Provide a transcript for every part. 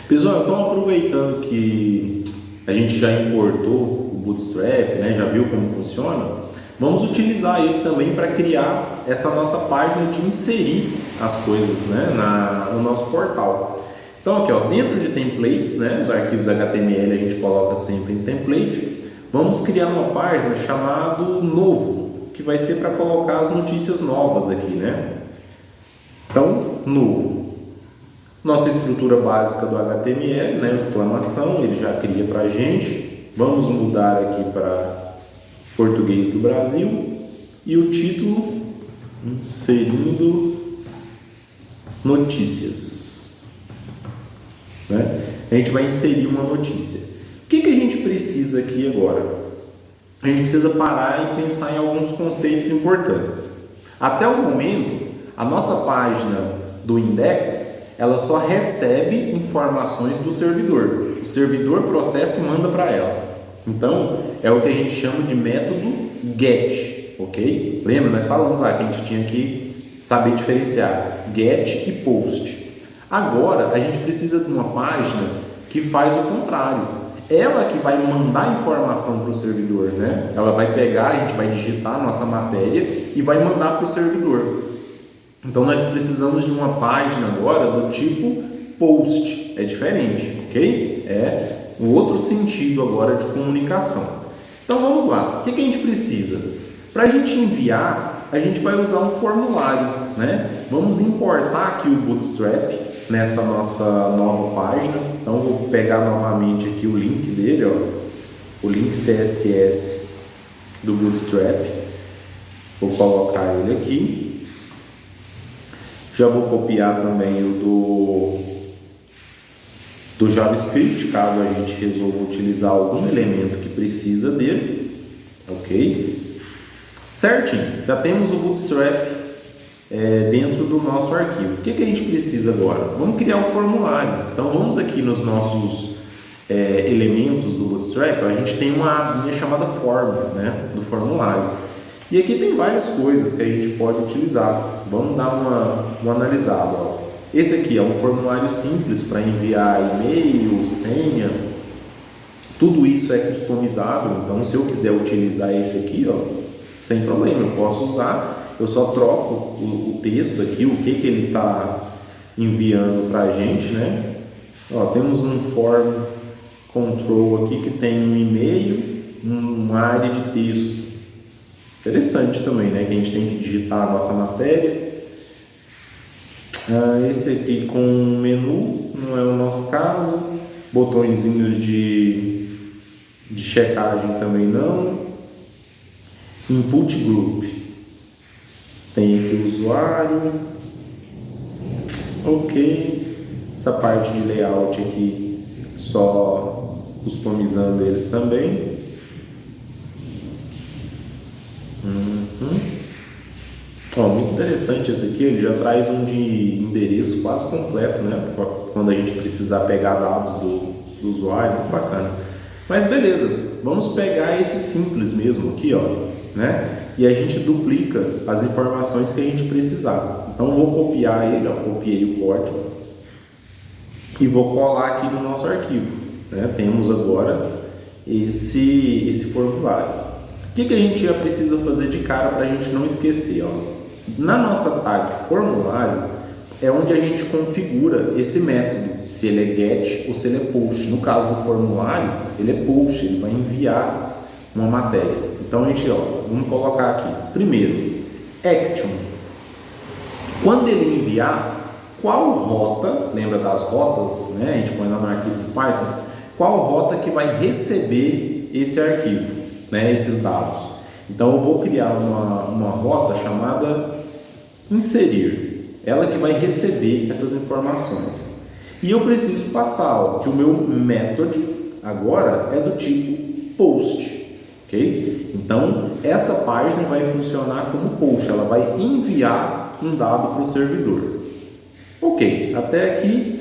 Pessoal, então aproveitando que a gente já importou o Bootstrap, né, já viu como funciona, vamos utilizar ele também para criar essa nossa página de inserir as coisas, né, no nosso portal. Então aqui, ó, dentro de templates, né, os arquivos HTML a gente coloca sempre em template. Vamos criar uma página chamada novo, que vai ser para colocar as notícias novas aqui, né? Então, novo. Nossa estrutura básica do HTML, né, exclamação, ele já cria para a gente. Vamos mudar aqui para português do Brasil. E o título, inserindo notícias. Né? A gente vai inserir uma notícia. O que a gente precisa aqui agora? A gente precisa parar e pensar em alguns conceitos importantes. Até o momento, a nossa página do index, ela só recebe informações do servidor. O servidor processa e manda para ela. Então, é o que a gente chama de método GET, ok? Lembra? Nós falamos lá que a gente tinha que saber diferenciar GET e POST. Agora, a gente precisa de uma página que faz o contrário. Ela que vai mandar informação para o servidor, né? Ela vai pegar, a gente vai digitar a nossa matéria e vai mandar para o servidor. Então, nós precisamos de uma página agora do tipo post. É diferente, ok? É um outro sentido agora de comunicação. Então, vamos lá. O que a gente precisa? Para a gente enviar, a gente vai usar um formulário, né? Vamos importar aqui o Bootstrap nessa nossa nova página. Então, vou pegar novamente aqui o link dele, ó, o link CSS do Bootstrap. Vou colocar ele aqui. Já vou copiar também o do JavaScript, caso a gente resolva utilizar algum elemento que precisa dele. Ok? Certinho, já temos o Bootstrap dentro do nosso arquivo. O que a gente precisa agora? Vamos criar um formulário. Então vamos aqui nos nossos elementos do Bootstrap. A gente tem uma linha chamada form, né, do formulário. E aqui tem várias coisas que a gente pode utilizar. Vamos dar uma analisada. Ó. Esse aqui é um formulário simples para enviar e-mail, senha. Tudo isso é customizável. Então, se eu quiser utilizar esse aqui, ó, sem problema, eu posso usar. Eu só troco o texto aqui, o que ele está enviando para a gente, né? Ó, temos um form control aqui que tem um e-mail, uma área de texto. Interessante também, né? Que a gente tem que digitar a nossa matéria. Esse aqui com menu, não é o nosso caso. Botõezinhos de checagem também não. Input group. Tem aqui o usuário. Ok. Essa parte de layout aqui, só customizando eles também. Ó, muito interessante esse aqui, ele já traz um de endereço quase completo, né? Quando a gente precisar pegar dados do usuário, muito bacana. Mas beleza, vamos pegar esse simples mesmo aqui, ó, né? E a gente duplica as informações que a gente precisar. Então eu vou copiar ele, ó, copiei o código e vou colar aqui no nosso arquivo, né? Temos agora esse formulário. O que a gente já precisa fazer de cara para a gente não esquecer? Ó? Na nossa tag formulário é onde a gente configura esse método, se ele é get ou se ele é post. No caso do formulário, ele é post, ele vai enviar uma matéria. Então a gente, vamos colocar aqui, primeiro, action. Quando ele enviar, qual rota, lembra das rotas, né? A gente põe lá no arquivo do Python, qual rota que vai receber esse arquivo, né, esses dados. Então eu vou criar uma rota chamada inserir, ela que vai receber essas informações. E eu preciso passar que o meu método agora é do tipo post, ok? Então essa página vai funcionar como post, ela vai enviar um dado para o servidor. Ok, até aqui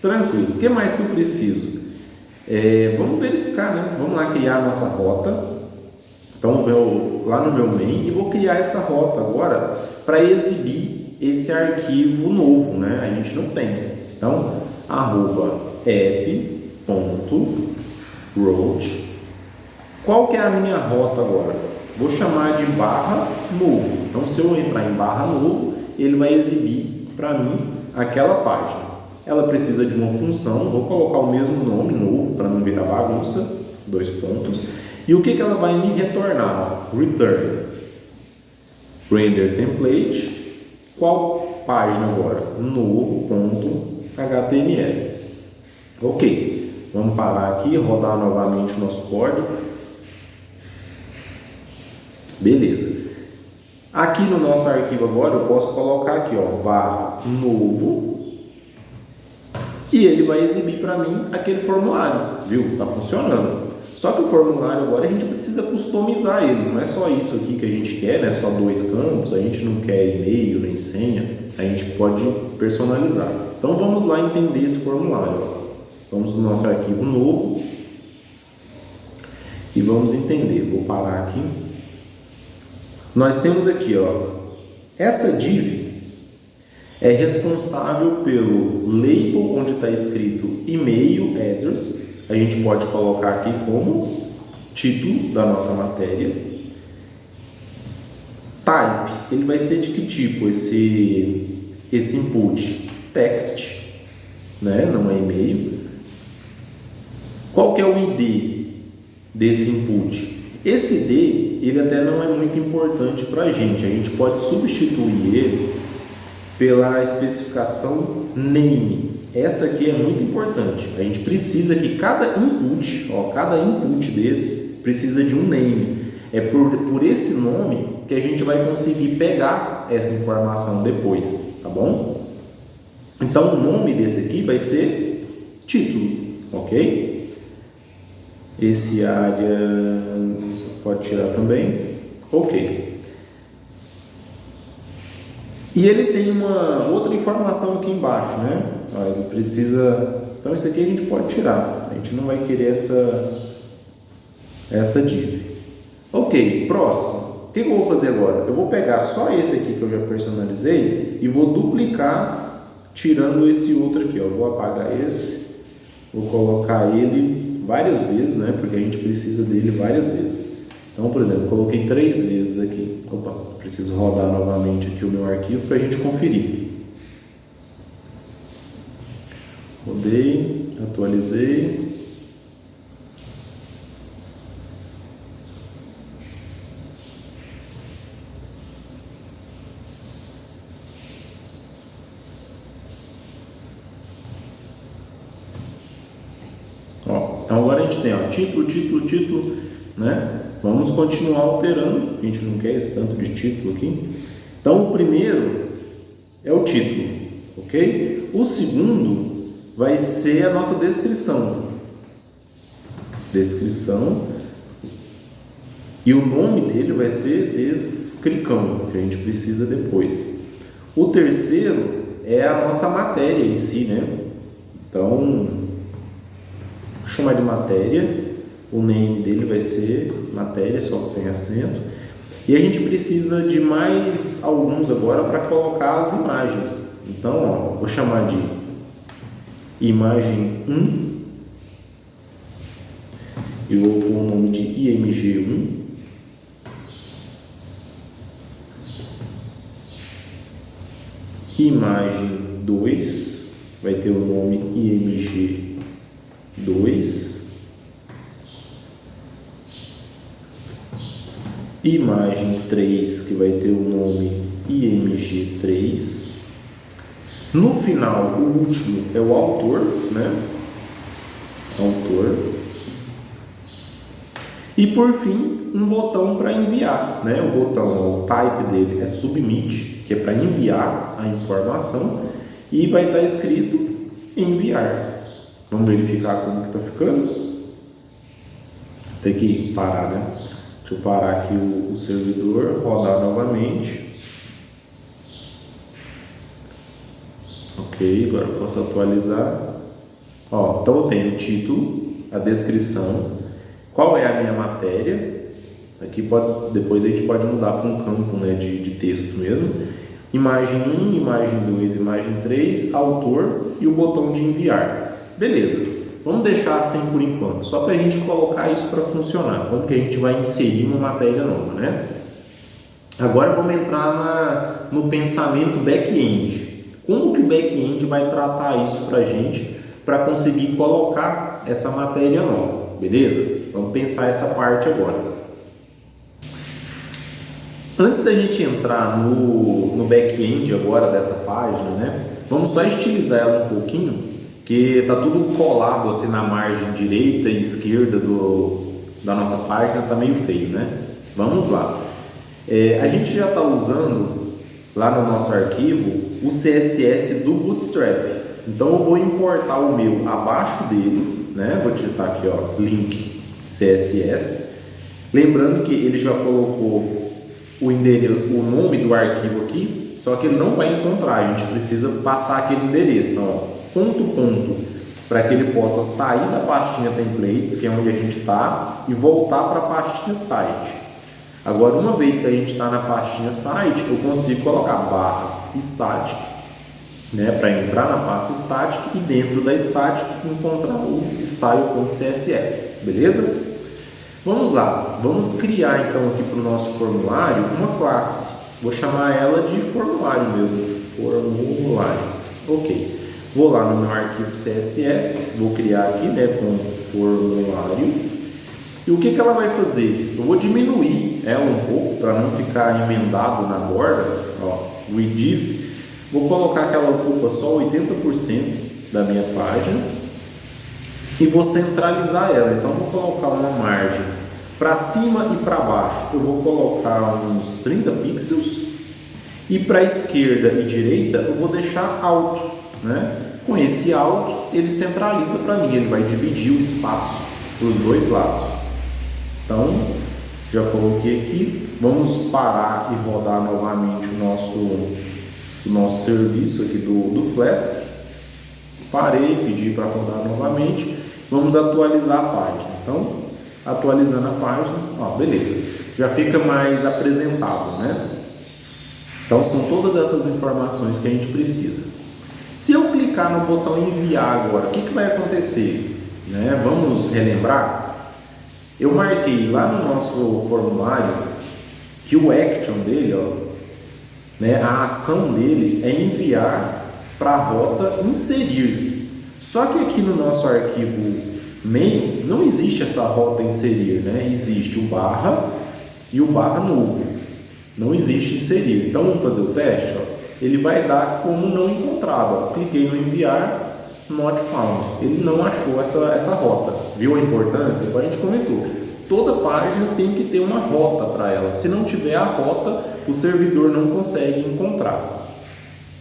tranquilo. O que mais que eu preciso? Vamos verificar, né? Vamos lá criar a nossa rota. Então, vou lá no meu main e vou criar essa rota agora para exibir esse arquivo novo, né? A gente não tem. Então, arroba app.route. Qual que é a minha rota agora? Vou chamar de barra novo. Então, se eu entrar em barra novo, ele vai exibir para mim aquela página. Ela precisa de uma função, vou colocar o mesmo nome, novo, para não virar bagunça, 2 pontos. E o que ela vai me retornar? Return render template. Qual página agora? Novo.html. Ok, vamos parar aqui, rodar novamente o nosso código. Beleza. Aqui no nosso arquivo agora eu posso colocar aqui, barra novo, e ele vai exibir para mim aquele formulário, viu? Tá funcionando. Só que o formulário agora a gente precisa customizar ele, não é só isso aqui que a gente quer, né? Só 2 campos, a gente não quer e-mail nem senha, a gente pode personalizar. Então vamos lá entender esse formulário. Vamos no nosso arquivo novo e vamos entender. Vou parar aqui. Nós temos aqui, essa div é responsável pelo label onde está escrito e-mail address. A gente pode colocar aqui como título da nossa matéria. Type, ele vai ser de que tipo esse input? Text, né? Não é e-mail. Qual que é o ID desse input? Esse ID, ele até não é muito importante para a gente pode substituir ele pela especificação name. Essa aqui é muito importante. A gente precisa que cada input desse precisa de um name. É por esse nome que a gente vai conseguir pegar essa informação depois, tá bom? Então o nome desse aqui vai ser título, ok? Esse área você pode tirar também, ok. E ele tem uma outra informação aqui embaixo, né? Ele precisa... Então, isso aqui a gente pode tirar. A gente não vai querer essa div. Ok, próximo. O que eu vou fazer agora? Eu vou pegar só esse aqui que eu já personalizei e vou duplicar, tirando esse outro aqui. Eu vou apagar esse, vou colocar ele várias vezes, né? Porque a gente precisa dele várias vezes. Então, por exemplo, eu coloquei 3 vezes aqui. Opa, preciso rodar novamente aqui o meu arquivo para a gente conferir. Rodei, atualizei. Então agora a gente tem título, né? Vamos continuar alterando, a gente não quer esse tanto de título aqui. Então o primeiro é o título, ok? O segundo vai ser a nossa descrição. E o nome dele vai ser descricão, que a gente precisa depois. O terceiro é a nossa matéria em si, né? Então, vou chamar de matéria. O name dele vai ser matéria, só sem acento. E a gente precisa de mais alguns agora para colocar as imagens. Então, vou chamar de imagem 1. E vou pôr o nome de img1. Imagem 2 vai ter o nome img2. Imagem 3 que vai ter o nome img3. No final, o último é o autor, né? Autor. E por fim, um botão para enviar, né? O botão, o type dele é submit, que é para enviar a informação, e vai estar escrito enviar. Vamos verificar como que está ficando. Tem que parar, né? Deixa eu parar aqui o servidor, rodar novamente. Ok, agora eu posso atualizar. Então eu tenho o título, a descrição, qual é a minha matéria. Aqui depois a gente pode mudar para um campo, né, de texto mesmo. Imagem 1, imagem 2, imagem 3, autor e o botão de enviar. Beleza, vamos deixar assim por enquanto, só para a gente colocar isso para funcionar, como que a gente vai inserir uma matéria nova, né? Agora vamos entrar no pensamento back-end. Como que o back-end vai tratar isso para a gente, para conseguir colocar essa matéria nova, beleza? Vamos pensar essa parte agora. Antes da gente entrar no back-end agora dessa página, né? Vamos só estilizar ela um pouquinho, que tá tudo colado assim na margem direita e esquerda da nossa página, tá meio feio, né? Vamos lá. A gente já está usando lá no nosso arquivo o CSS do Bootstrap. Então eu vou importar o meu abaixo dele, né? Vou digitar aqui, ó, link CSS. Lembrando que ele já colocou o endereço, o nome do arquivo aqui, só que ele não vai encontrar, a gente precisa passar aquele endereço. Então, ó, ponto, para que ele possa sair da pastinha templates, que é onde a gente está, e voltar para a pastinha site. Agora, uma vez que a gente está na pastinha site, eu consigo colocar barra static, né, para entrar na pasta static e dentro da static encontrar o style.css, beleza? Vamos lá, vamos criar então aqui para o nosso formulário uma classe. Vou chamar ela de formulário mesmo, formulário. Ok, vou lá no meu arquivo CSS, vou criar aqui, né, com formulário. E o que ela vai fazer? Eu vou diminuir ela um pouco para não ficar emendado na borda. Ó, rediff. Vou colocar que ela ocupa só 80% da minha página e vou centralizar ela. Então vou colocar uma margem para cima e para baixo. Eu vou colocar uns 30 pixels e para a esquerda e direita eu vou deixar alto, né? Com esse alto ele centraliza para mim, ele vai dividir o espaço para os dois lados. Então, já coloquei aqui. Vamos parar e rodar novamente o nosso serviço aqui do Flask. Parei, pedi para rodar novamente. Vamos atualizar a página. Então, atualizando a página, ó, beleza. Já fica mais apresentável, né? Então, são todas essas informações que a gente precisa. Se eu clicar no botão enviar agora, o que vai acontecer? Né? Vamos relembrar? Eu marquei lá no nosso formulário que o action dele, ó, né, a ação dele é enviar para a rota inserir. Só que aqui no nosso arquivo main não existe essa rota inserir, né? Existe o barra e o barra novo. Não existe inserir. Então vamos fazer o teste. Ó. Ele vai dar como não encontrado. Ó. Cliquei no enviar. Not found. Ele não achou essa rota. Viu a importância? Igual a gente comentou. Toda página tem que ter uma rota para ela. Se não tiver a rota, o servidor não consegue encontrar.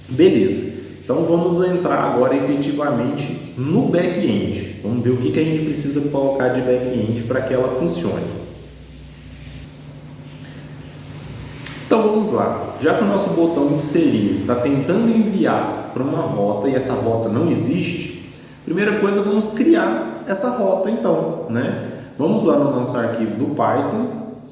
Beleza. Então vamos entrar agora efetivamente no back-end. Vamos ver o que a gente precisa colocar de back-end para que ela funcione. Então vamos lá. Já que o nosso botão inserir está tentando enviar para uma rota e essa rota não existe, primeira coisa, vamos criar essa rota então, né? Vamos lá no nosso arquivo do Python,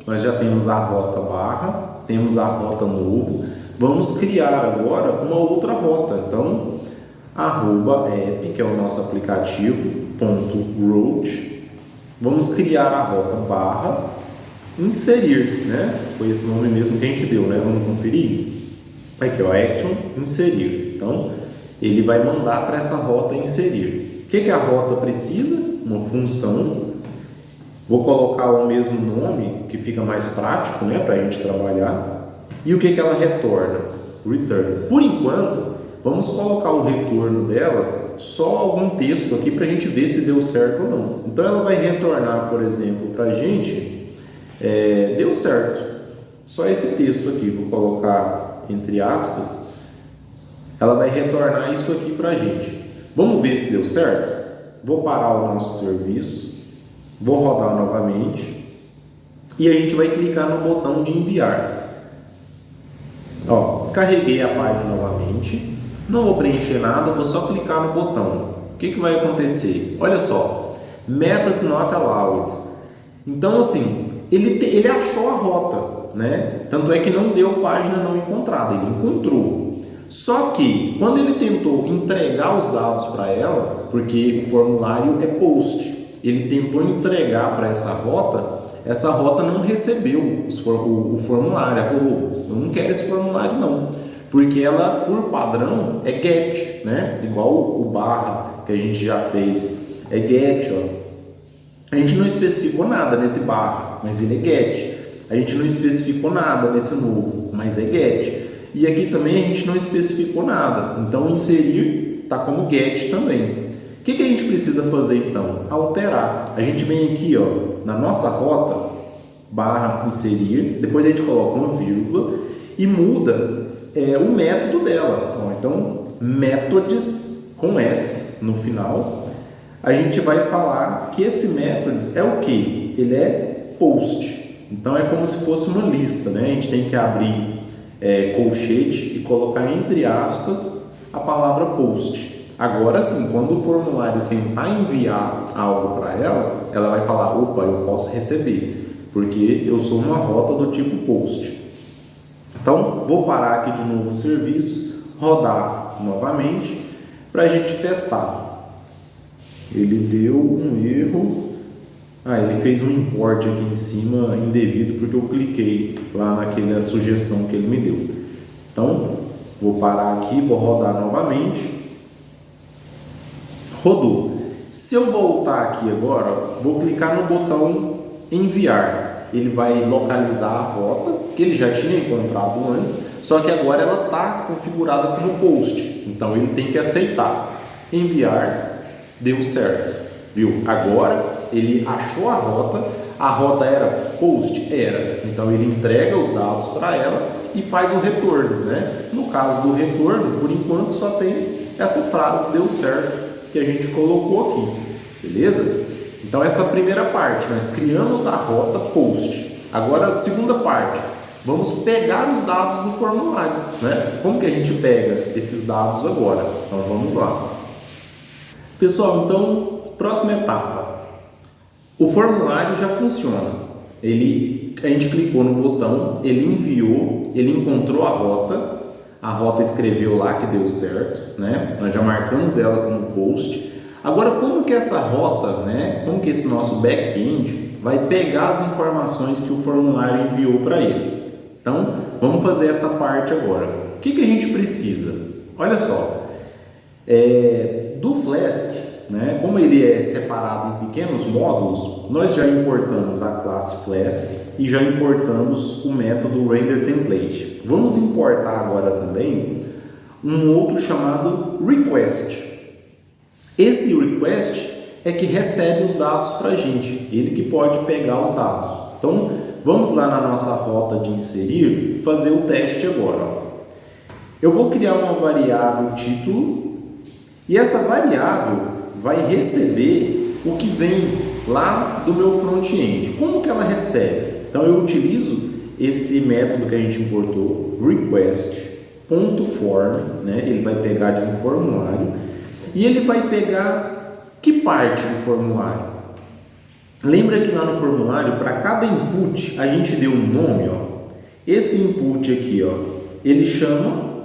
nós já temos a rota barra, temos a rota novo, vamos criar agora uma outra rota, então @app, que é o nosso aplicativo, .route, vamos criar a rota barra, inserir, né? Foi esse nome mesmo que a gente deu, né? Vamos conferir? Aqui, ó, action, inserir. Então, ele vai mandar para essa rota inserir. O que a rota precisa? Uma função. Vou colocar o mesmo nome, que fica mais prático, né? Para a gente trabalhar. E o que ela retorna? Return. Por enquanto, vamos colocar o retorno dela só algum texto aqui para a gente ver se deu certo ou não. Então, ela vai retornar, por exemplo, para a gente... deu certo, só esse texto aqui, vou colocar entre aspas, ela vai retornar isso aqui para a gente. Vamos ver se deu certo? Vou parar o nosso serviço, vou rodar novamente e a gente vai clicar no botão de enviar. Ó, carreguei a página novamente, não vou preencher nada, vou só clicar no botão. O que vai acontecer? Olha só, method not allowed. Então assim, ele achou a rota, né? Tanto é que não deu página não encontrada, ele encontrou. Só que, quando ele tentou entregar os dados para ela, porque o formulário é post. Ele tentou entregar para essa rota não recebeu o formulário. Ela falou, eu não quero esse formulário não, porque ela, por padrão, é get, né? Igual o barra que a gente já fez, é get, ó. A gente não especificou nada nesse barra, mas ele é get. A gente não especificou nada nesse novo, mas é get. E aqui também a gente não especificou nada, então inserir está como get também. O que a gente precisa fazer então? Alterar. A gente vem aqui, ó, na nossa rota, barra inserir, depois a gente coloca uma vírgula e muda o método dela. Então, methods com S no final. A gente vai falar que esse método é o que? Ele é post. Então é como se fosse uma lista, né? A gente tem que abrir colchete e colocar entre aspas a palavra post. Agora sim, quando o formulário tentar enviar algo para ela, ela vai falar, opa, eu posso receber, porque eu sou uma rota do tipo post. Então vou parar aqui de novo o serviço, rodar novamente para a gente testar. Ele deu um erro. Ele fez um import aqui em cima indevido porque eu cliquei lá naquela sugestão que ele me deu. Então, vou parar aqui, vou rodar novamente. Rodou. Se eu voltar aqui agora, vou clicar no botão enviar. Ele vai localizar a rota que ele já tinha encontrado antes, só que agora ela está configurada como post. Então, ele tem que aceitar. Enviar. Deu certo, viu? Agora ele achou a rota era post? Era. Então ele entrega os dados para ela e faz o retorno, né? No caso do retorno, por enquanto só tem essa frase deu certo que a gente colocou aqui, beleza? Então essa primeira parte, nós criamos a rota post. Agora a segunda parte, vamos pegar os dados do formulário, né? Como que a gente pega esses dados agora? Então vamos lá. Pessoal, então, próxima etapa. O formulário já funciona. A gente clicou no botão, ele enviou, ele encontrou a rota escreveu lá que deu certo, né? Nós já marcamos ela como post. Agora, como que essa rota, né? Como que esse nosso back-end vai pegar as informações que o formulário enviou para ele? Então, vamos fazer essa parte agora. O que a gente precisa? Olha só. Do Flask, né, como ele é separado em pequenos módulos, nós já importamos a classe Flask e já importamos o método RenderTemplate. Vamos importar agora também um outro chamado Request. Esse Request é que recebe os dados para a gente, ele que pode pegar os dados. Então, vamos lá na nossa rota de inserir, fazer o teste agora. Eu vou criar uma variável título. E essa variável vai receber o que vem lá do meu front-end. Como que ela recebe? Então eu utilizo esse método que a gente importou, request.form, né? Ele vai pegar de um formulário e ele vai pegar que parte do formulário? Lembra que lá no formulário, para cada input, a gente deu um nome, ó. Esse input aqui, ó, ele chama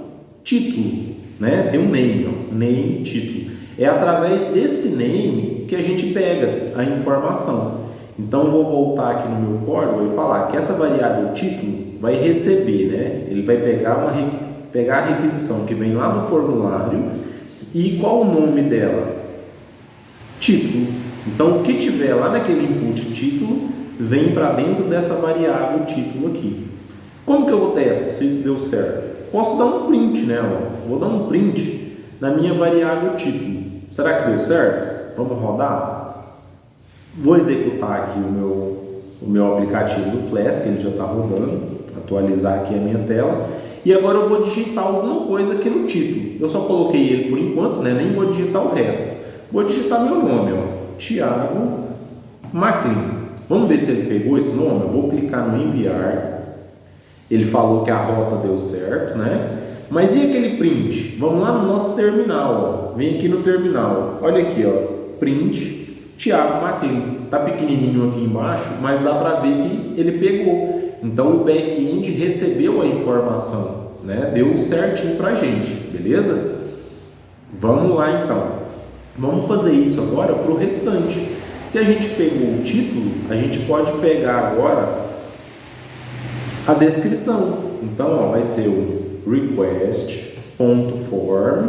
título. Né? Tem um name, ó, name, título. É através desse name que a gente pega a informação. Então, eu vou voltar aqui no meu código e falar que essa variável título vai receber, né? Ele vai pegar a requisição que vem lá do formulário e qual o nome dela? Título. Então, o que tiver lá naquele input título vem para dentro dessa variável título aqui. Como que eu testo se isso deu certo? Posso dar um print, né? Vou dar um print na minha variável título. Será que deu certo? Vamos rodar? Vou executar aqui o meu aplicativo do Flask, ele já está rodando. Atualizar aqui a minha tela. E agora eu vou digitar alguma coisa aqui no título. Eu só coloquei ele por enquanto, né? Nem vou digitar o resto. Vou digitar meu nome, ó. Thiago Maclin. Vamos ver se ele pegou esse nome. Eu vou clicar no enviar. Ele falou que a rota deu certo, né? Mas e aquele print? Vamos lá no nosso terminal, ó. Vem aqui no terminal. Olha aqui, ó. Print Thiago Maclin. Tá pequenininho aqui embaixo, mas dá para ver que ele pegou. Então o back-end recebeu a informação, né? Deu certinho pra gente, beleza? Vamos lá então. Vamos fazer isso agora para o restante. Se a gente pegou o título, a gente pode pegar agora a descrição. Então, ó, vai ser o request.form,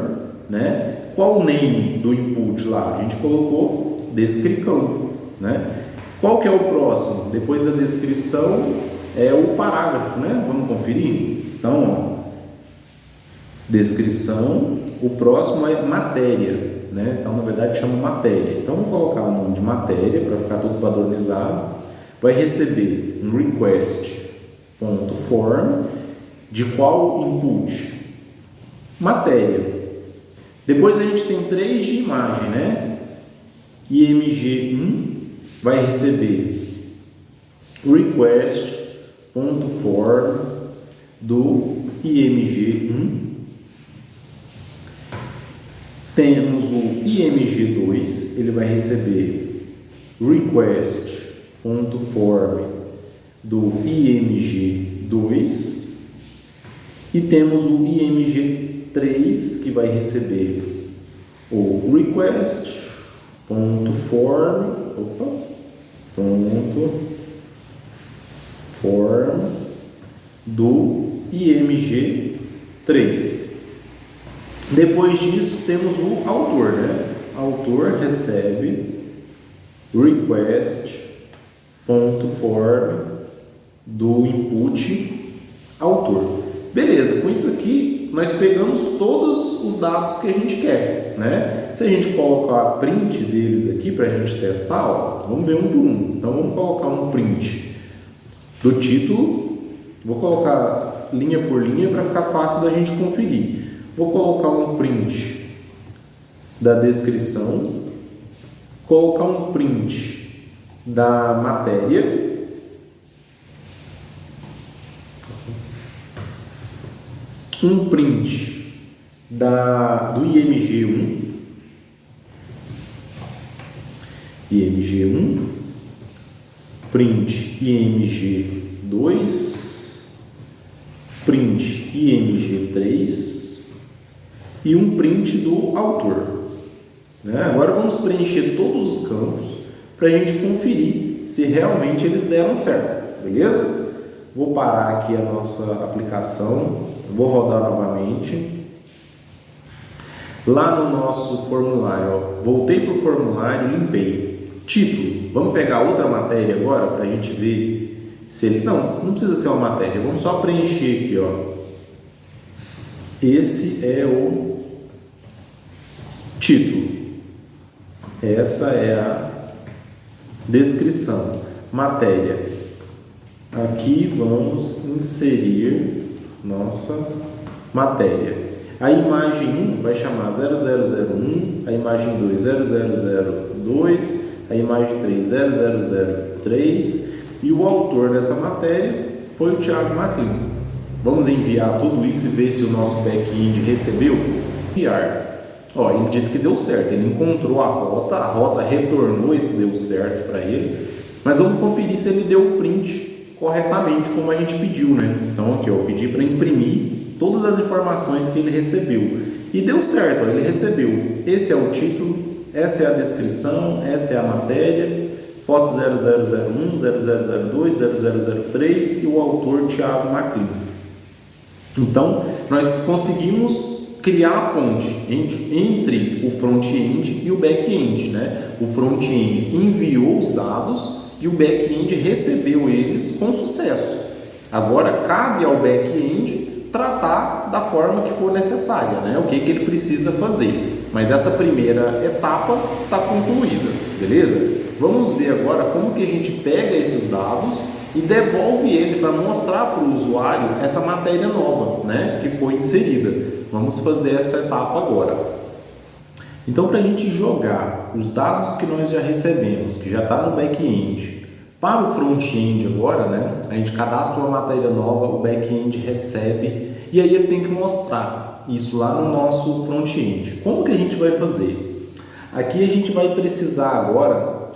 né? Qual o name do input lá? A gente colocou descrição, né? Qual que é o próximo? Depois da descrição é o parágrafo, né? Vamos conferir? Então, ó, descrição, o próximo é matéria, né? Então, na verdade, chama matéria. Então, vamos colocar o nome de matéria para ficar tudo padronizado. Vai receber um request.form de qual input? Matéria. Depois a gente tem 3 de imagem, né? img1 vai receber request.form do img1. Temos o img2, ele vai receber request.form do img2. E temos o img3 que vai receber o request.form do img3. Depois disso temos o autor, né? Autor recebe request.form do input autor. Beleza, com isso aqui nós pegamos todos os dados que a gente quer, né? Se a gente colocar print deles aqui para a gente testar, ó, vamos ver um por um. Então vamos colocar um print do título, vou colocar linha por linha para ficar fácil da gente conferir. Vou colocar um print da descrição, colocar um print da matéria, um print do img1, print img2, print img3 e um print do autor, né? Agora vamos preencher todos os campos para a gente conferir se realmente eles deram certo, beleza? Vou parar aqui a nossa aplicação, vou rodar novamente. Lá no nosso formulário, ó, voltei para o formulário, limpei. Título, vamos pegar outra matéria agora para a gente ver se ele... Não precisa ser uma matéria, vamos só preencher aqui, ó. Esse é o título, essa é a descrição, matéria. Aqui vamos inserir nossa matéria. A imagem 1 vai chamar 0001, a imagem 2 0002, a imagem 3 0003 e o autor dessa matéria foi o Thiago Maclin. Vamos enviar tudo isso e ver se o nosso back-end recebeu. Enviar. Ó, ele disse que deu certo, ele encontrou a rota retornou esse deu certo para ele. Mas vamos conferir se ele deu o print corretamente como a gente pediu, né? Então aqui, ó, eu pedi para imprimir todas as informações que ele recebeu. E deu certo, ó, ele recebeu. Esse é o título, essa é a descrição, essa é a matéria, foto 0001, 0002, 0003 e o autor Thiago Maclin. Então, nós conseguimos criar a ponte entre o front-end e o back-end, né? O front-end enviou os dados e o back-end recebeu eles com sucesso. Agora, cabe ao back-end tratar da forma que for necessária, né? O que ele precisa fazer. Mas essa primeira etapa está concluída, beleza? Vamos ver agora como que a gente pega esses dados e devolve ele para mostrar para o usuário essa matéria nova, né, que foi inserida. Vamos fazer essa etapa agora. Então, para a gente jogar os dados que nós já recebemos, que já está no back-end, para o front-end agora, né, a gente cadastra uma matéria nova, o back-end recebe e aí ele tem que mostrar isso lá no nosso front-end. Como que a gente vai fazer? Aqui a gente vai precisar agora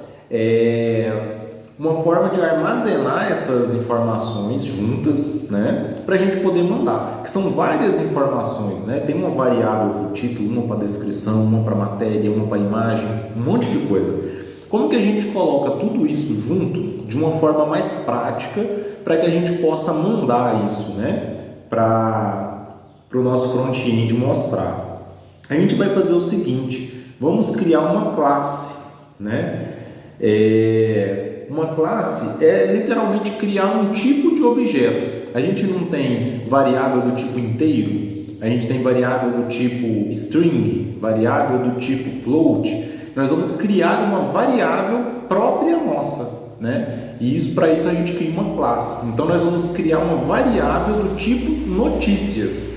uma forma de armazenar essas informações juntas, né, para a gente poder mandar, que são várias informações, né, tem uma variável para o título, uma para descrição, uma para matéria, uma para imagem, um monte de coisa. Como que a gente coloca tudo isso junto de uma forma mais prática para que a gente possa mandar isso, né, para o nosso front-end mostrar? A gente vai fazer o seguinte, vamos criar uma classe, né? Uma classe é literalmente criar um tipo de objeto. A gente não tem variável do tipo inteiro, a gente tem variável do tipo string, variável do tipo float. Nós vamos criar uma variável própria nossa, né? E para isso a gente cria uma classe. Então nós vamos criar uma variável do tipo notícias,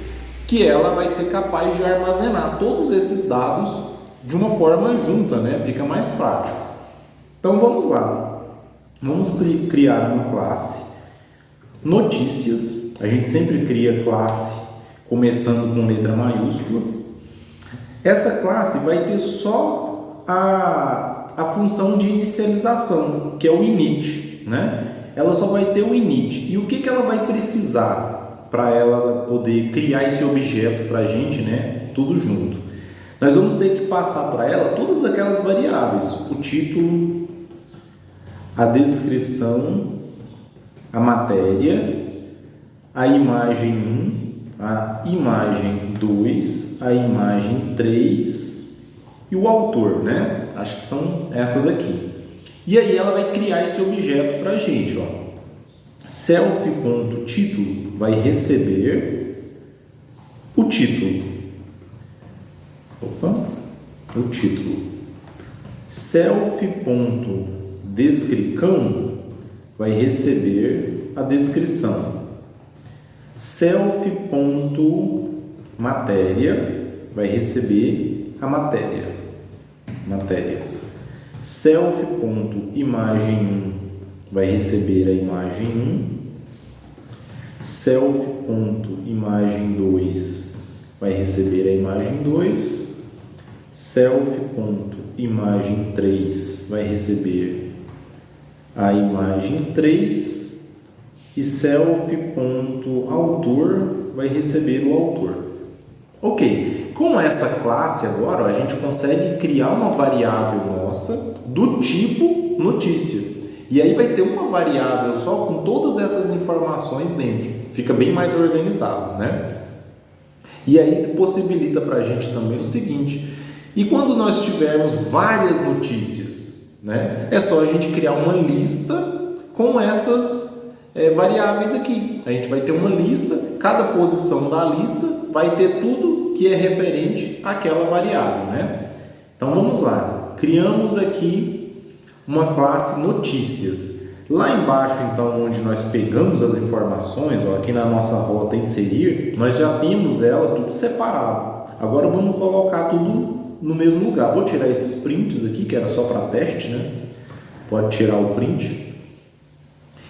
que ela vai ser capaz de armazenar todos esses dados de uma forma junta, né? Fica mais prático. Então vamos lá. Vamos criar uma classe notícias. A gente sempre cria classe começando com letra maiúscula. Essa classe vai ter só a função de inicialização, que é o init, né? Ela só vai ter o init. E o que ela vai precisar para ela poder criar esse objeto para a gente, né? Tudo junto. Nós vamos ter que passar para ela todas aquelas variáveis, o título, a descrição, a matéria, a imagem 1, a imagem 2, a imagem 3 e o autor, né? Acho que são essas aqui. E aí ela vai criar esse objeto para a gente, ó. Self.título vai receber o título. O título. Self.descrição vai receber a descrição. Self.matéria vai receber a matéria. Self.imagem 1 vai receber a imagem 1. Self.imagem 2 vai receber a imagem 2. Self.imagem 3 vai receber a imagem 3 e self.autor vai receber o autor. Ok, com essa classe agora a gente consegue criar uma variável nossa do tipo notícia. E aí vai ser uma variável só com todas essas informações dentro. Fica bem mais organizado, né? E aí possibilita para a gente também o seguinte: e quando nós tivermos várias notícias, né, é só a gente criar uma lista com essas variáveis aqui. A gente vai ter uma lista, cada posição da lista vai ter tudo que é referente àquela variável, né? Então vamos lá, criamos aqui uma classe notícias. Lá embaixo, então, onde nós pegamos as informações, ó, aqui na nossa rota inserir, nós já temos dela tudo separado. Agora vamos colocar tudo no mesmo lugar. Vou tirar esses prints aqui, que era só para teste, né? Pode tirar o print.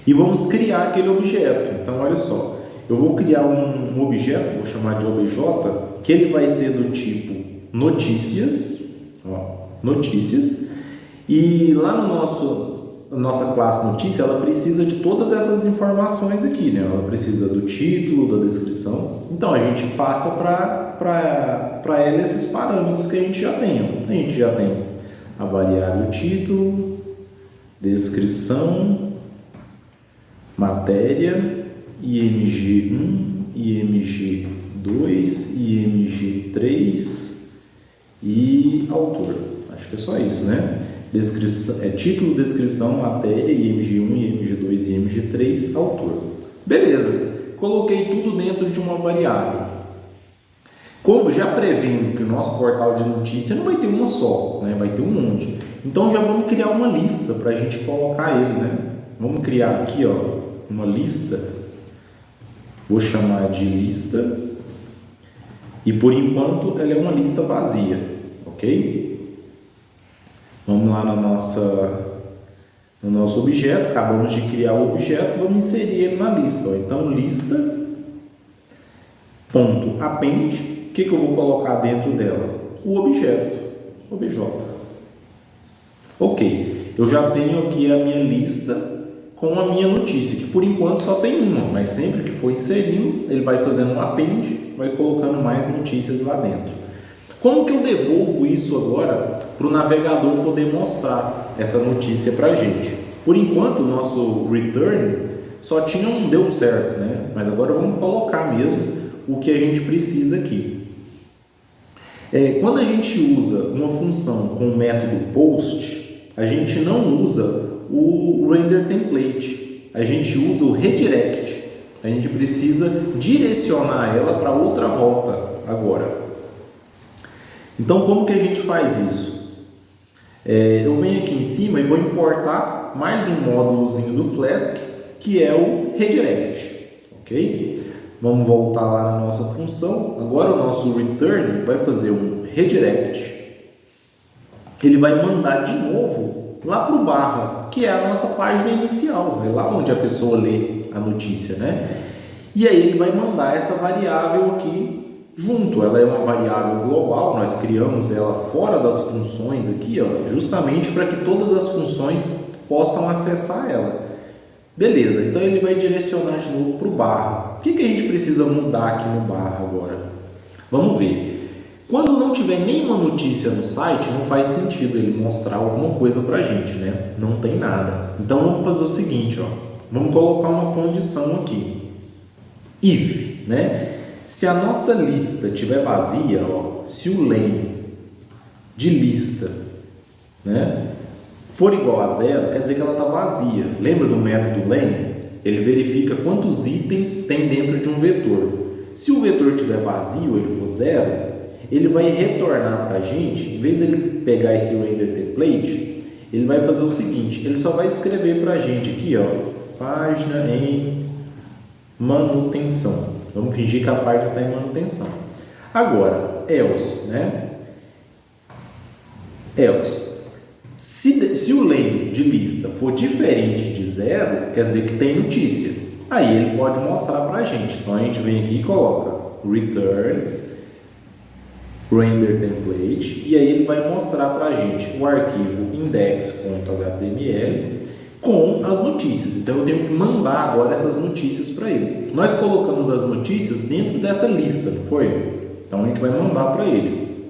E vamos criar aquele objeto. Então, olha só. Eu vou criar um objeto, vou chamar de obj, que ele vai ser do tipo notícias. Ó, notícias. E lá no nossa classe notícia, ela precisa de todas essas informações aqui, né? Ela precisa do título, da descrição. Então, a gente passa para ela esses parâmetros que a gente já tem. Ó. A gente já tem a variável título, descrição, matéria, img1, img2, img3 e autor. Acho que é só isso, né? Descrição, título, descrição, matéria, img1, img2 e img3, autor. Beleza, coloquei tudo dentro de uma variável. Como já prevendo que o nosso portal de notícia não vai ter uma só, né? Vai ter um monte. Então já vamos criar uma lista para a gente colocar ele, né? Vamos criar aqui, ó, uma lista. Vou chamar de lista. E por enquanto ela é uma lista vazia, ok? Vamos lá no nosso objeto, acabamos de criar o objeto, vamos inserir ele na lista. Ó. Então, lista.append, o que eu vou colocar dentro dela? O objeto, obj. Ok, Eu já tenho aqui a minha lista com a minha notícia, que por enquanto só tem uma, mas sempre que for inserindo, ele vai fazendo um append, vai colocando mais notícias lá dentro. Como que eu devolvo isso agora para o navegador poder mostrar essa notícia para a gente? Por enquanto, o nosso return só tinha um deu certo, né? Mas agora vamos colocar mesmo o que a gente precisa aqui. Quando a gente usa uma função com o método post, a gente não usa o render template, a gente usa o redirect. A gente precisa direcionar ela para outra rota agora. Então, como que a gente faz isso? Eu venho aqui em cima e vou importar mais um módulozinho do Flask, que é o redirect, ok? Vamos voltar lá na nossa função. Agora o nosso return vai fazer um redirect. Ele vai mandar de novo lá para o barra, que é a nossa página inicial, é lá onde a pessoa lê a notícia, né? E aí ele vai mandar essa variável aqui junto. Ela é uma variável global, nós criamos ela fora das funções aqui, ó, justamente para que todas as funções possam acessar ela. Beleza, então ele vai direcionar de novo para o barra. O que a gente precisa mudar aqui no barra agora? Vamos ver. Quando não tiver nenhuma notícia no site, não faz sentido ele mostrar alguma coisa para a gente, né? Não tem nada. Então vamos fazer o seguinte, ó. Vamos colocar uma condição aqui. If, né? Se a nossa lista estiver vazia, ó, se o len de lista, né, for igual a 0, quer dizer que ela está vazia. Lembra do método len? Ele verifica quantos itens tem dentro de um vetor. Se o vetor estiver vazio, ele for 0, ele vai retornar para a gente, em vez de ele pegar esse render template, ele vai fazer o seguinte, ele só vai escrever para a gente aqui, ó, página em manutenção. Vamos fingir que a página está em manutenção. Agora, else, né? Else. Se o len de lista for diferente de 0, quer dizer que tem notícia. Aí ele pode mostrar para a gente. Então a gente vem aqui e coloca return render template e aí ele vai mostrar para a gente o arquivo index.html com as notícias. Então eu tenho que mandar agora essas notícias para ele. Nós colocamos as notícias dentro dessa lista, não foi? Então a gente vai mandar para ele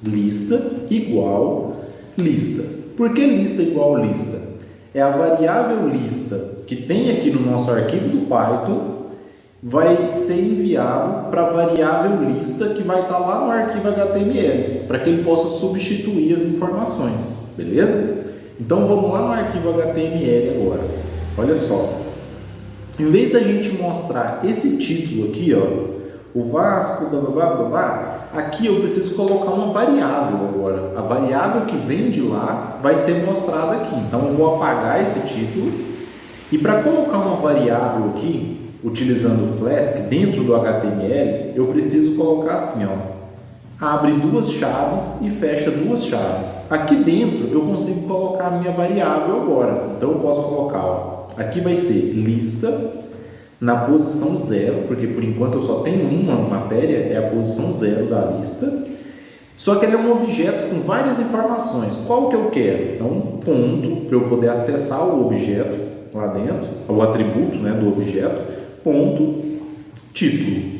lista igual lista. Por que lista igual lista? É a variável lista que tem aqui no nosso arquivo do Python vai ser enviado para a variável lista que vai estar lá no arquivo HTML, para que ele possa substituir as informações, beleza? Então vamos lá no arquivo HTML agora. Olha só. Em vez da gente mostrar esse título aqui, ó, o Vasco, blá, blá, blá, blá, aqui eu preciso colocar uma variável agora. A variável que vem de lá vai ser mostrada aqui. Então eu vou apagar esse título e para colocar uma variável aqui, utilizando o Flask dentro do HTML, eu preciso colocar assim, ó. Abre duas chaves e fecha duas chaves. Aqui dentro eu consigo colocar a minha variável agora. Então eu posso colocar, ó, aqui vai ser lista na posição 0, porque por enquanto eu só tenho uma matéria, é a posição 0 da lista. Só que ele é um objeto com várias informações. Qual que eu quero? Então, um ponto para eu poder acessar o objeto lá dentro, o atributo, né, do objeto, ponto, título.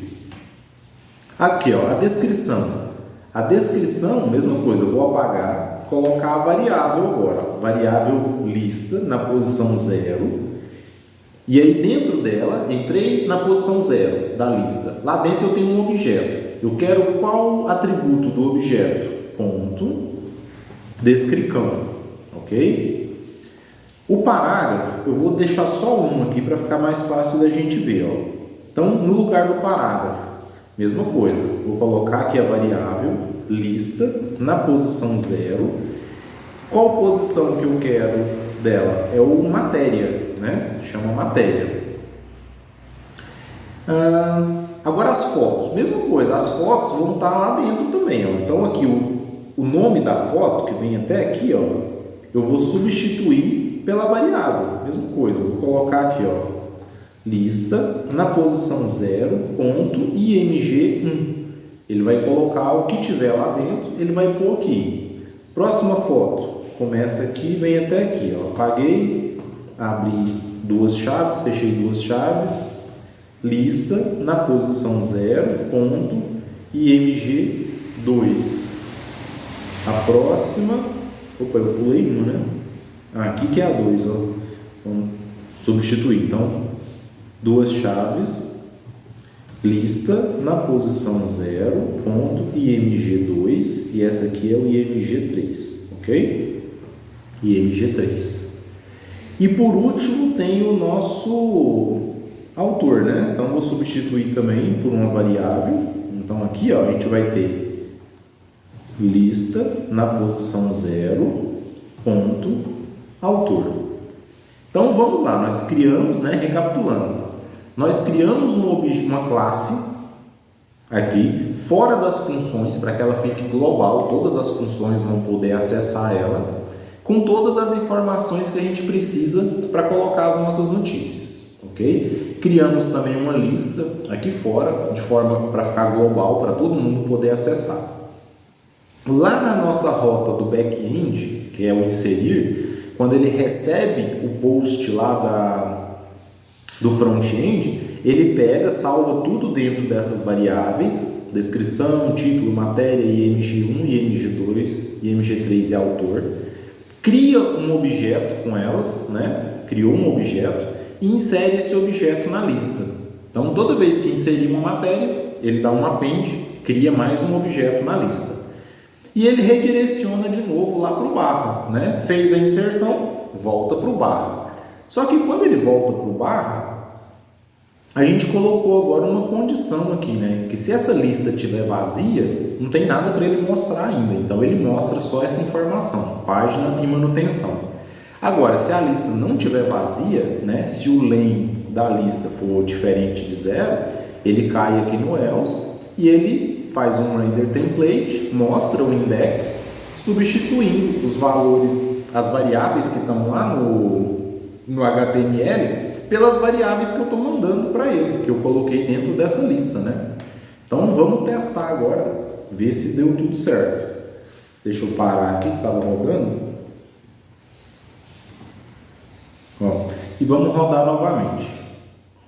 Aqui, ó, a descrição. A descrição, mesma coisa, eu vou apagar, colocar a variável agora, variável lista na posição 0. E aí dentro dela, entrei na posição 0 da lista. Lá dentro eu tenho um objeto. Eu quero qual atributo do objeto? Ponto, descricão, ok? O parágrafo, eu vou deixar só um aqui para ficar mais fácil da gente ver, ó. Então, no lugar do parágrafo, mesma coisa, vou colocar aqui a variável lista na posição 0. Qual posição que eu quero dela? É o matéria, né? Chama matéria. Agora as fotos, mesma coisa, as fotos vão estar lá dentro também, ó. Então aqui o nome da foto que vem até aqui, ó, eu vou substituir pela variável, mesma coisa, eu vou colocar aqui, ó, lista na posição 0.img1. Ele vai colocar o que tiver lá dentro, ele vai pôr aqui. Próxima foto, começa aqui e vem até aqui, ó. Apaguei, abri duas chaves, fechei duas chaves, lista na posição 0, ponto, img2. A próxima, opa, eu pulei uma, né? Aqui que é a 2, ó. Vamos substituir, então, duas chaves, lista na posição 0, ponto, img2, e essa aqui é o img3, ok? img3. E por último tem o nosso autor, né? Então vou substituir também por uma variável. Então aqui, ó, a gente vai ter lista na posição 0, ponto, autor. Então vamos lá, nós criamos, né, recapitulando, nós criamos uma classe aqui, fora das funções, para que ela fique global, todas as funções vão poder acessar ela, com todas as informações que a gente precisa para colocar as nossas notícias, ok? Criamos também uma lista aqui fora, de forma para ficar global, para todo mundo poder acessar. Lá na nossa rota do back-end, que é o inserir, quando ele recebe o post lá do front-end, ele pega, salva tudo dentro dessas variáveis, descrição, título, matéria, img1, img2, img3 e autor, cria um objeto com elas, né? Criou um objeto e insere esse objeto na lista. Então, toda vez que inserir uma matéria, ele dá um append, cria mais um objeto na lista. E ele redireciona de novo lá para o barra, né? Fez a inserção, volta para o barra. Só que quando ele volta para o barra, a gente colocou agora uma condição aqui, né? Que se essa lista estiver vazia, não tem nada para ele mostrar ainda. Então ele mostra só essa informação, página e manutenção. Agora, se a lista não estiver vazia, né? Se o len da lista for diferente de 0, ele cai aqui no else e ele faz um render template, mostra o index, substituindo os valores, as variáveis que estão lá no HTML, pelas variáveis que eu estou mandando para ele, que eu coloquei dentro dessa lista, né? Então vamos testar agora, ver se deu tudo certo. Deixa eu parar aqui que estava rodando. Ó, e vamos rodar novamente.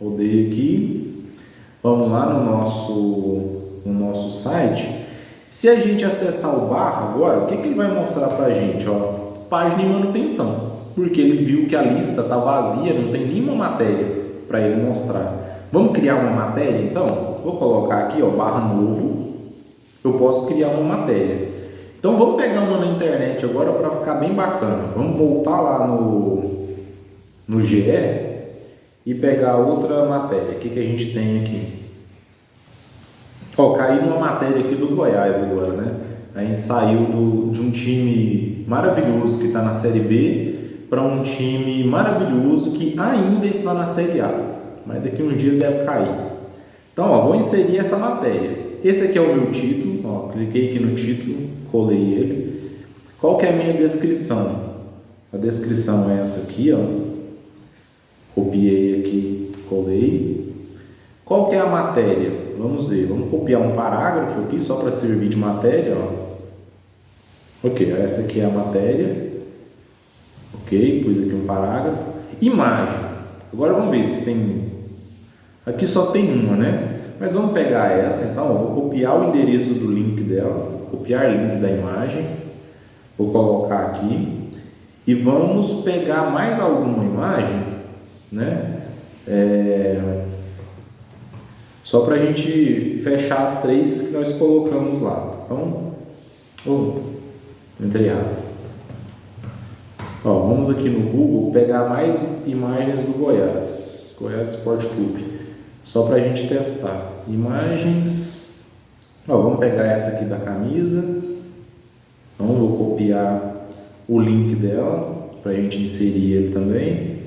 Rodei aqui. Vamos lá no nosso site. Se a gente acessar o barra agora, o que ele vai mostrar para a gente? Ó, página em manutenção. Porque ele viu que a lista está vazia, não tem nenhuma matéria para ele mostrar. Vamos criar uma matéria então? Vou colocar aqui, ó, barra novo. Eu posso criar uma matéria. Então vamos pegar uma na internet agora para ficar bem bacana. Vamos voltar lá no GE e pegar outra matéria. O que a gente tem aqui? Ó, caiu numa matéria aqui do Goiás agora, né? A gente saiu de um time maravilhoso que está na Série B para um time maravilhoso que ainda está na Série A, mas daqui a uns dias deve cair. Então, ó, vou inserir essa matéria. Esse aqui é o meu título, ó, cliquei aqui no título, colei ele. Qual que é a minha descrição? A descrição é essa aqui, ó. Copiei aqui, colei. Qual que é a matéria? Vamos ver, vamos copiar um parágrafo aqui só para servir de matéria, ó. Ok, essa aqui é a matéria. Ok, pus aqui um parágrafo. Imagem. Agora vamos ver se tem... Aqui só tem uma, né? Mas vamos pegar essa, então, ó, vou copiar o endereço do link dela, copiar link da imagem, vou colocar aqui e vamos pegar mais alguma imagem, né? Só para a gente fechar as três que nós colocamos lá. Então, entrei errado. Ó, vamos aqui no Google pegar mais imagens do Goiás Esporte Clube, só para a gente testar. Imagens, ó, vamos pegar essa aqui da camisa, então vou copiar o link dela para a gente inserir ele também,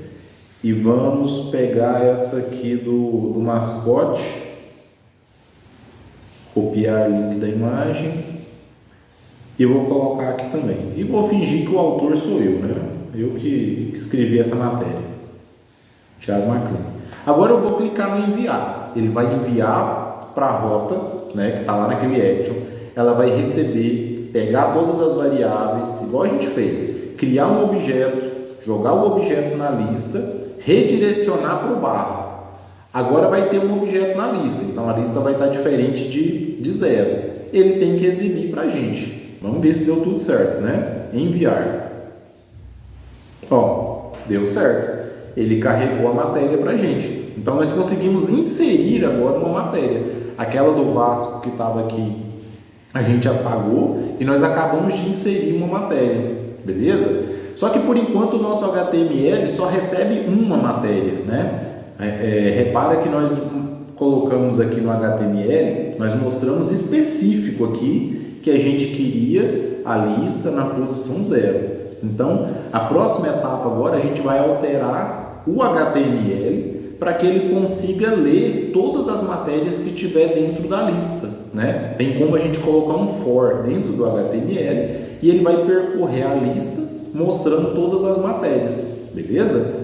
e vamos pegar essa aqui do mascote, copiar o link da imagem. E vou colocar aqui também. E vou fingir que o autor sou eu, né? Eu que escrevi essa matéria. Thiago Marclin. Agora eu vou clicar no enviar. Ele vai enviar para a rota, né, que está lá naquele action. Ela vai receber, pegar todas as variáveis, igual a gente fez. criar um objeto, jogar o objeto na lista, redirecionar para o barra. Agora vai ter um objeto na lista, então a lista vai estar diferente de 0. Ele tem que exibir para a gente. Vamos ver se deu tudo certo, né? Enviar. Ó, deu certo. Ele carregou a matéria para a gente. Então nós conseguimos inserir agora uma matéria. Aquela do Vasco que estava aqui, a gente apagou e nós acabamos de inserir uma matéria, beleza? Só que por enquanto o nosso HTML só recebe uma matéria, né? Repara que nós colocamos aqui no HTML, nós mostramos específico aqui que a gente queria a lista na posição 0. Então, a próxima etapa agora a gente vai alterar o HTML para que ele consiga ler todas as matérias que tiver dentro da lista, né? Tem como a gente colocar um for dentro do HTML e ele vai percorrer a lista mostrando todas as matérias, beleza?